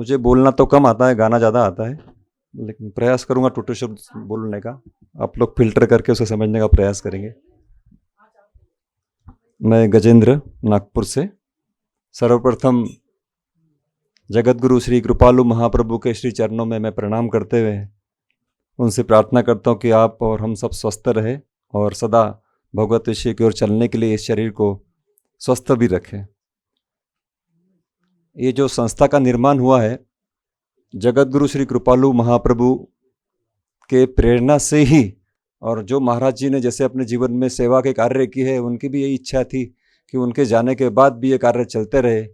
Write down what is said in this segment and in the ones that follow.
मुझे बोलना तो कम आता है, गाना ज़्यादा आता है, लेकिन प्रयास करूंगा टूटे शब्द बोलने का। आप लोग फिल्टर करके उसे समझने का प्रयास करेंगे। मैं गजेंद्र, नागपुर से। सर्वप्रथम जगत गुरु श्री कृपालु महाप्रभु के श्री चरणों में मैं प्रणाम करते हुए उनसे प्रार्थना करता हूँ कि आप और हम सब स्वस्थ रहे और सदा भगवत विषय की ओर चलने के लिए इस शरीर को स्वस्थ भी रखें। ये जो संस्था का निर्माण हुआ है, जगत गुरु श्री कृपालु महाप्रभु के प्रेरणा से ही, और जो महाराज जी ने जैसे अपने जीवन में सेवा के कार्य की है, उनकी भी यही इच्छा थी कि उनके जाने के बाद भी ये कार्य चलते रहे,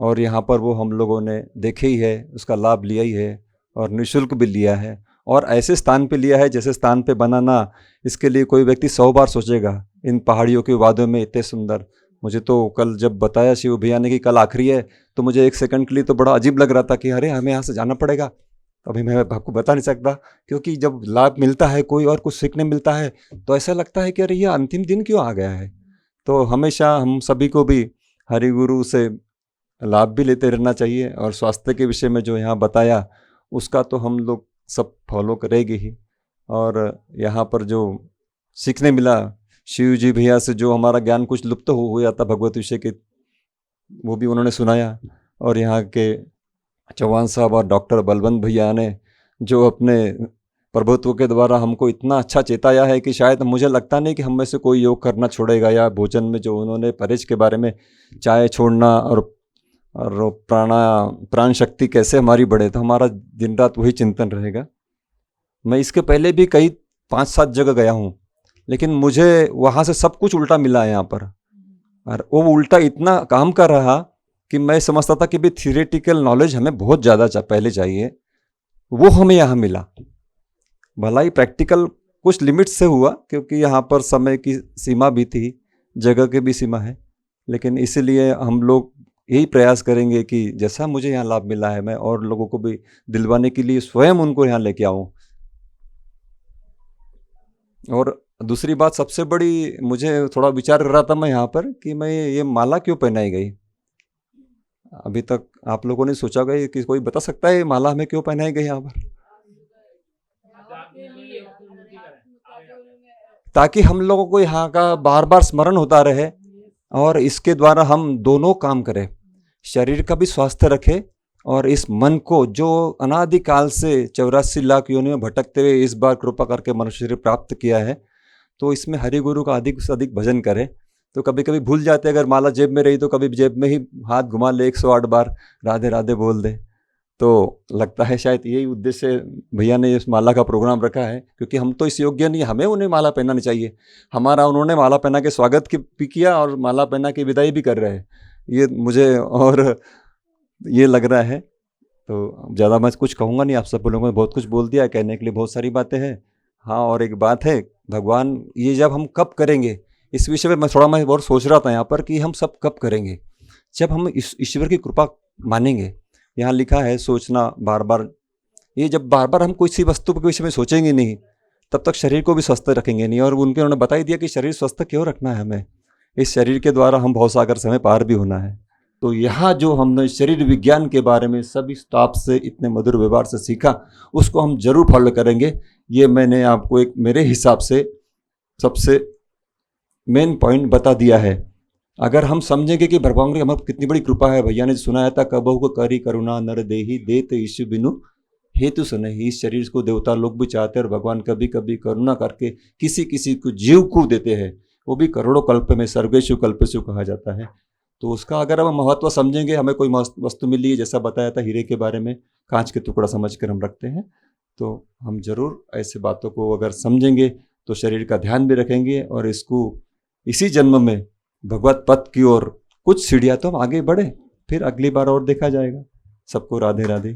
और यहाँ पर वो हम लोगों ने देखे ही है, उसका लाभ लिया ही है और निःशुल्क भी लिया है, और ऐसे स्थान पे लिया है जैसे स्थान पे बनाना इसके लिए कोई व्यक्ति 100 बार सोचेगा। इन पहाड़ियों के वादों में इतने सुंदर, मुझे तो कल जब बताया शिव भैया ने कि कल आखिरी है, तो मुझे एक सेकंड के लिए तो बड़ा अजीब लग रहा था कि अरे हमें यहाँ से जाना पड़ेगा। अभी मैं आपको बता नहीं सकता, क्योंकि जब लाभ मिलता है कोई और कुछ सीखने मिलता है तो ऐसा लगता है कि अरे ये अंतिम दिन क्यों आ गया है। तो हमेशा हम सभी को भी हरि गुरु से लाभ भी लेते रहना चाहिए, और स्वास्थ्य के विषय में जो यहाँ बताया उसका तो हम लोग सब फॉलो करेंगे ही। और यहाँ पर जो सीखने मिला शिव जी भैया से, जो हमारा ज्ञान कुछ लुप्त हो जाता भगवत विषय के, वो भी उन्होंने सुनाया। और यहाँ के चौहान साहब और डॉक्टर बलवंत भैया ने जो अपने प्रभुत्व के द्वारा हमको इतना अच्छा चेताया है कि शायद मुझे लगता नहीं कि हम में से कोई योग करना छोड़ेगा, या भोजन में जो उन्होंने परहेज के बारे में, चाय छोड़ना और प्राण शक्ति कैसे हमारी बढ़े, तो हमारा दिन रात वही चिंतन रहेगा। मैं इसके पहले भी कई 5-7 जगह गया हूँ, लेकिन मुझे वहाँ से सब कुछ उल्टा मिला है यहाँ पर, और वो उल्टा इतना काम कर रहा कि मैं समझता था कि भाई थियोरेटिकल नॉलेज हमें बहुत ज़्यादा पहले चाहिए, वो हमें यहाँ मिला। भला ही प्रैक्टिकल कुछ लिमिट से हुआ, क्योंकि यहाँ पर समय की सीमा भी थी, जगह की भी सीमा है, लेकिन इसीलिए हम लोग यही प्रयास करेंगे कि जैसा मुझे यहाँ लाभ मिला है मैं और लोगों को भी दिलवाने के लिए स्वयं उनको यहाँ लेके आऊँ। और दूसरी बात सबसे बड़ी, मुझे थोड़ा विचार कर रहा था मैं यहाँ पर कि मैं ये माला क्यों पहनाई गई। अभी तक आप लोगों ने सोचा गया कि कोई बता सकता है ये माला हमें क्यों पहनाई गई यहाँ पर? ताकि हम लोगों को यहाँ का बार बार स्मरण होता रहे, और इसके द्वारा हम दोनों काम करें, शरीर का भी स्वास्थ्य रखे और इस मन को जो अनादिकाल से 84 लाख योनि में भटकते हुए इस बार कृपा करके मनुष्य शरीर प्राप्त किया है, तो इसमें हरि गुरु का अधिक से अधिक भजन करें। तो कभी कभी भूल जाते, अगर माला जेब में रही तो कभी जेब में ही हाथ घुमा ले, 108 बार राधे राधे बोल दे। तो लगता है शायद यही उद्देश्य भैया ने इस माला का प्रोग्राम रखा है, क्योंकि हम तो इस योग्य नहीं, हमें उन्हें माला पहनानी चाहिए। हमारा उन्होंने माला पहना के स्वागत भी किया और माला पहना के विदाई भी कर रहे हैं, ये मुझे और ये लग रहा है। तो ज़्यादा मैं कुछ कहूँगा नहीं, आप सब लोगों ने बहुत कुछ बोल दिया, कहने के लिए बहुत सारी बातें हैं। हाँ, और एक बात है, भगवान ये जब हम कब करेंगे इस विषय में मैं और सोच रहा था यहाँ पर कि हम सब कब करेंगे, जब हम इस ईश्वर की कृपा मानेंगे। यहाँ लिखा है सोचना बार बार, ये जब बार बार हम किसी वस्तु के विषय में सोचेंगे नहीं, तब तक शरीर को भी स्वस्थ रखेंगे नहीं। और उन्होंने बता ही दिया कि शरीर स्वस्थ क्यों रखना है हमें, इस शरीर के द्वारा हम भवसागर से हमें पार भी होना है। तो यहाँ जो हमने शरीर विज्ञान के बारे में सभी स्टाफ से इतने मधुर व्यवहार से सीखा, उसको हम जरूर फॉलो करेंगे। ये मैंने आपको एक मेरे हिसाब से सबसे मेन पॉइंट बता दिया है। अगर हम समझेंगे कि भगवान की हमारी कितनी बड़ी कृपा है, भैया ने सुनाया था, कबहु को करी करुणा नर देही देत ईशु बिनु हेतु सुनहि। इस शरीर को देवता लोग भी चाहते हैं, और भगवान कभी कभी करुणा करके किसी किसी को जीव को देते हैं, वो भी करोड़ों कल्प में, सर्वेशु कल्पेशु कहा जाता है। तो उसका अगर हम महत्व समझेंगे, हमें कोई वस्तु मिली है, जैसा बताया था हीरे के बारे में, कांच के टुकड़ा समझ कर हम रखते हैं, तो हम जरूर ऐसे बातों को अगर समझेंगे तो शरीर का ध्यान भी रखेंगे, और इसको इसी जन्म में भगवत पथ की ओर कुछ सीढ़ियाँ तो हम आगे बढ़े, फिर अगली बार और देखा जाएगा। सबको राधे राधे।